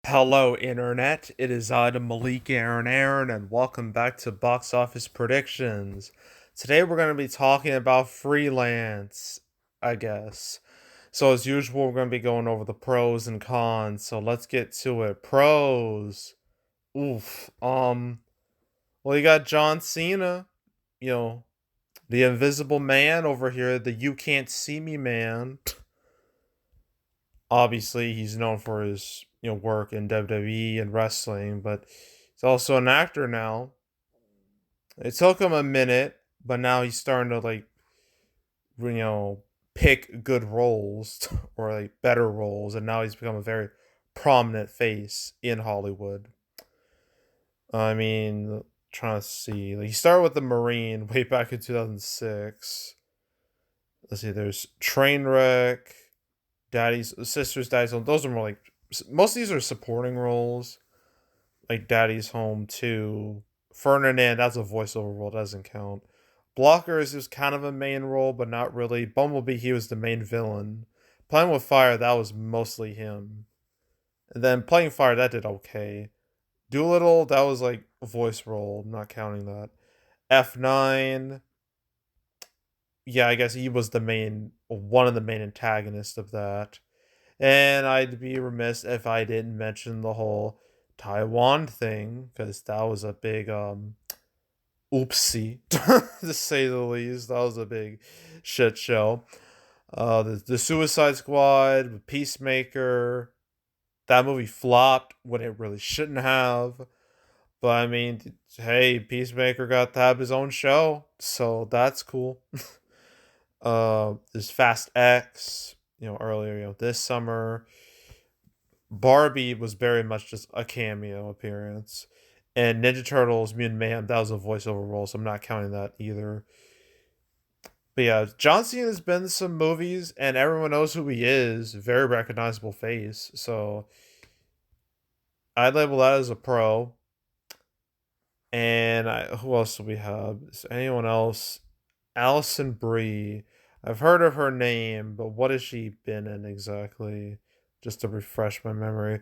Hello, Internet. It is I, the Malik Aaron, and welcome back to Box Office Predictions. Today we're going to be talking about Freelance, I guess. So, as usual, we're going to be going over the pros and cons. So, let's get to it. Pros. Oof. Well, you got John Cena, you know, the Invisible Man over here, the You Can't See Me Man. Obviously, he's known for his work in WWE and wrestling, but he's also an actor now. It took him a minute, but now he's starting to you know pick good roles or like better roles, and now he's become a very prominent face in Hollywood. I mean, trying to see, like, he started with the Marine way back in 2006. Let's see, there's Trainwreck, Daddy's Sisters, Daddy's Home. Those are more like most of these are supporting roles, like Daddy's Home 2. Ferdinand, that's a voiceover role, doesn't count. Blockers is kind of a main role, but not really. Bumblebee, he was the main villain. Playing with Fire, that was mostly him. And then Playing Fire, that did okay. Doolittle, that was like a voice role, I'm not counting that. F9, yeah, I guess he was one of the main antagonists of that. And I'd be remiss if I didn't mention the whole Taiwan thing, because that was a big oopsie, to say the least. That was a big shit show. The Suicide Squad, Peacemaker, that movie flopped when it really shouldn't have. But I mean, hey, Peacemaker got to have his own show, so that's cool. There's Fast X, earlier, this summer. Barbie was very much just a cameo appearance. And Ninja Turtles Mutant Mayhem, that was a voiceover role, so I'm not counting that either. But yeah, John Cena has been in some movies, and everyone knows who he is. Very recognizable face. So I'd label that as a pro. And who else do we have? Is anyone else? Alison Brie. I've heard of her name, but what has she been in exactly? Just to refresh my memory.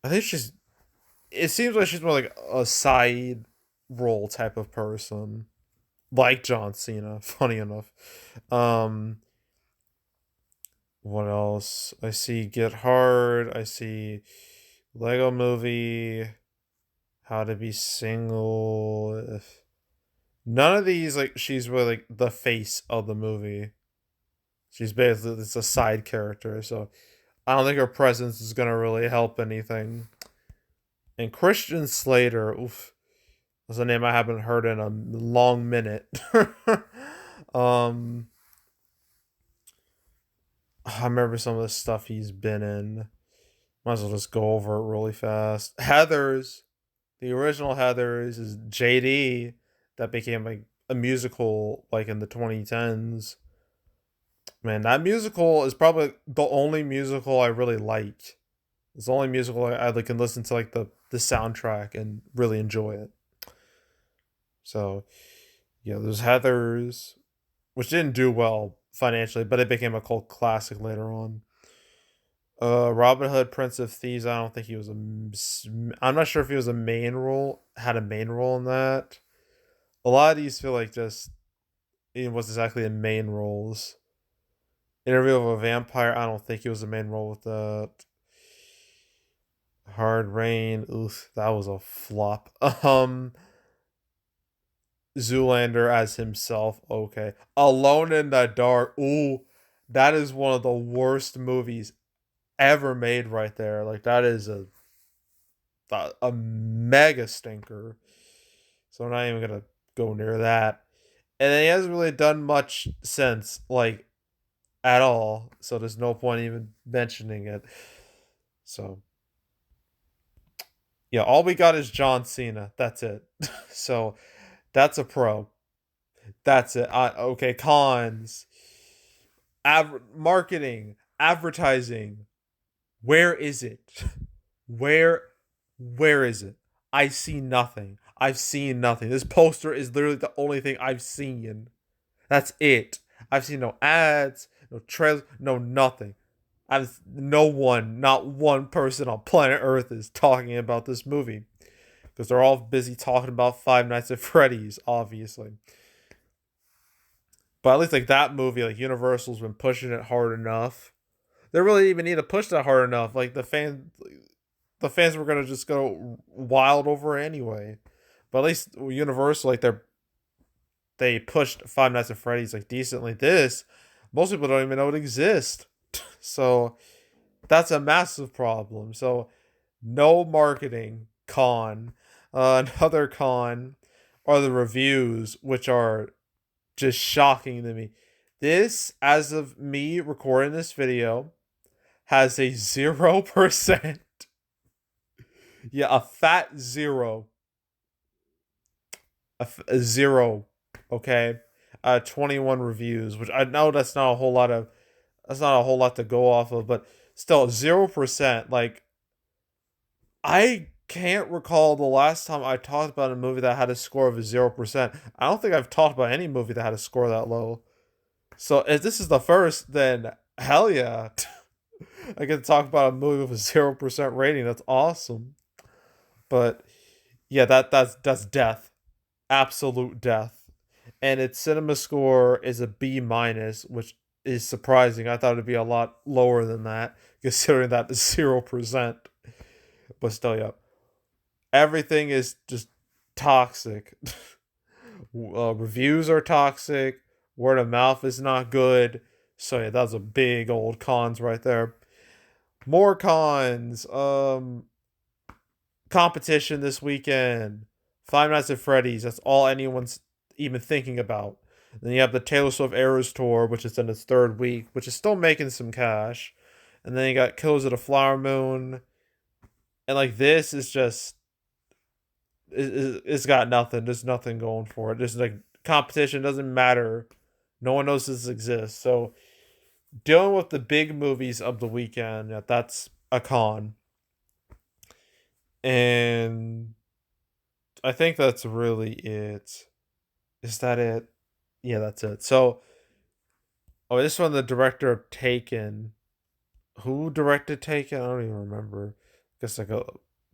I think she's. It seems like she's more like a side role type of person, like John Cena. Funny enough. Um, what else? I see Get Hard. I see Lego Movie. How to Be Single. None of these, like, she's really like the face of the movie. She's basically it's a side character, so I don't think her presence is gonna really help anything. And Christian Slater, oof, that's a name I haven't heard in a long minute. um, I remember some of the stuff he's been in. Might as well just go over it really fast. Heathers, the original Heathers is JD, that became like a musical like in the 2010s. Man, that musical is probably the only musical I really like. It's the only musical I like can listen to like the soundtrack and really enjoy it. So yeah, there's Heathers, which didn't do well financially, but it became a cult classic later on. Robin Hood, Prince of Thieves. I don't think he was I'm not sure if he was a main role. Had a main role in that. A lot of these feel like just it was exactly in main roles. Interview of a Vampire. I don't think he was the main role with that. Hard Rain. Oof, that was a flop. Zoolander as himself. Okay. Alone in the Dark. Ooh, that is one of the worst movies ever made right there. Like, that is a mega stinker. So I'm not even gonna go near that. And then he hasn't really done much since, like, at all. So there's no point even mentioning it. So yeah, all we got is John Cena. That's it. So that's a pro. That's it. Okay, cons. Marketing, advertising. Where is it? Where where is it? I see nothing. I've seen nothing. This poster is literally the only thing I've seen. That's it. I've seen no ads, no trailers, no nothing. No one, not one person on planet Earth is talking about this movie because they're all busy talking about Five Nights at Freddy's, obviously. But at least like that movie, like Universal's been pushing it hard enough. They really even need to push that hard enough. Like the fans were gonna just go wild over it anyway. But at least Universal, like they pushed Five Nights at Freddy's like decently. This most people don't even know it exists. So that's a massive problem. So no marketing con. Another con are the reviews, which are just shocking to me. This, as of me recording this video, has a 0%. Yeah, a fat zero. A zero. Okay. 21 reviews, which I know that's not a whole lot of. That's not a whole lot to go off of, but still 0%. Like, I can't recall the last time I talked about a movie that had a score of a 0%. I don't think I've talked about any movie that had a score that low. So if this is the first, then hell yeah. I get to talk about a movie with a 0% rating. That's awesome. But yeah, that's death. Absolute death. And its cinema score is a B minus, which is surprising. I thought it'd be a lot lower than that, considering that is 0%. But still, yeah. Everything is just toxic. Reviews are toxic. Word of mouth is not good. So yeah, that's a big old cons right there. More cons. Competition this weekend. Five Nights at Freddy's. That's all anyone's even thinking about. Then you have the Taylor Swift Eras Tour, which is in its third week, which is still making some cash. And then you got Killers of the Flower Moon. And like this is just it's got nothing. There's nothing going for it. There's like competition doesn't matter. No one knows this exists. So dealing with the big movies of the weekend, that's a con. And I think that's really it. Is that it? Yeah, that's it. So, this one, the director of Taken. Who directed Taken? I don't even remember. I guess like a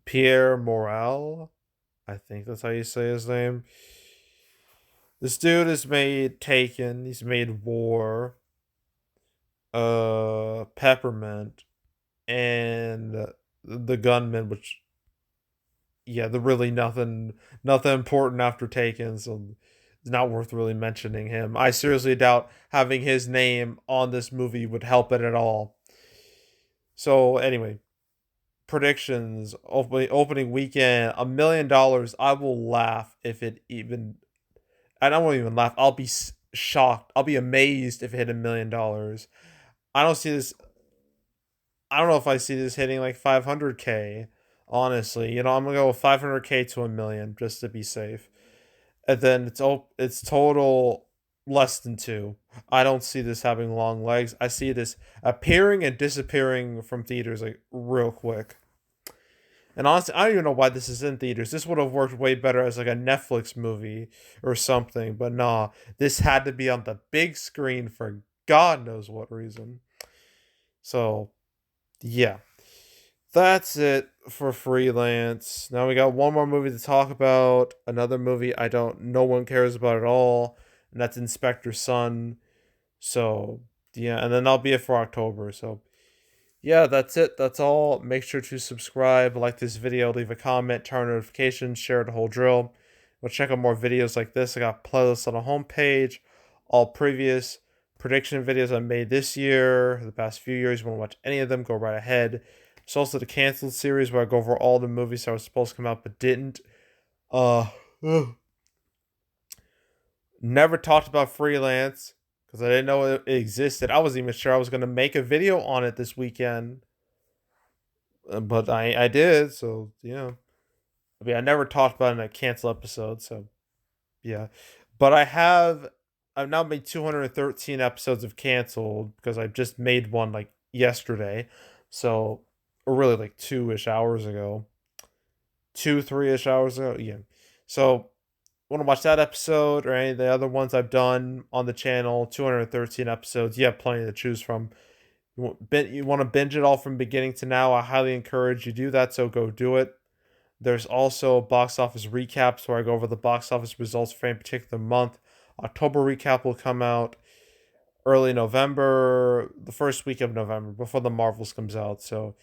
Pierre Morel. I think that's how you say his name. This dude has made Taken. He's made War. Peppermint, and the Gunman, which yeah, the really nothing important after Taken, so it's not worth really mentioning him. I seriously doubt having his name on this movie would help it at all. So anyway, predictions opening weekend, $1 million. I will laugh if it even. And I won't even laugh. I'll be shocked. I'll be amazed if it hit $1 million. I don't see this. I don't know if I see this hitting like 500K. Honestly, I'm gonna go with 500K to a million just to be safe, and then it's total less than two. I don't see this having long legs. I see this appearing and disappearing from theaters like real quick. And honestly, I don't even know why this is in theaters. This would have worked way better as like a Netflix movie or something. But nah, this had to be on the big screen for God knows what reason. So yeah, that's it for Freelance. Now we got one more movie to talk about. Another movie no one cares about at all, and that's Inspector Sun. So yeah, and then that'll be it for October. So yeah, that's it. That's all. Make sure to subscribe, like this video, leave a comment, turn on notifications, share the whole drill. We'll check out more videos like this. I got playlists on the homepage, all previous prediction videos I made this year, the past few years. If you want to watch any of them, go right ahead. There's also the canceled series where I go over all the movies that were supposed to come out but didn't. Uh, Never talked about Freelance because I didn't know it existed. I wasn't even sure I was going to make a video on it this weekend. But I did, so yeah. I mean, I never talked about it in a cancel episode, so yeah. But I've now made 213 episodes of canceled because I just made one like yesterday. So, or really like 2-ish hours ago. 3-ish hours ago. Yeah. So, want to watch that episode or any of the other ones I've done on the channel, 213 episodes. You have plenty to choose from. You want to binge it all from beginning to now, I highly encourage you do that, so go do it. There's also box office recaps where I go over the box office results for a particular month. October recap will come out early November, the first week of November, before the Marvels comes out. So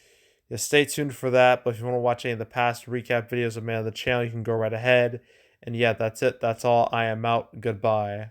yeah, stay tuned for that. But if you want to watch any of the past recap videos of Man of the Channel, you can go right ahead. And yeah, that's it. That's all. I am out. Goodbye.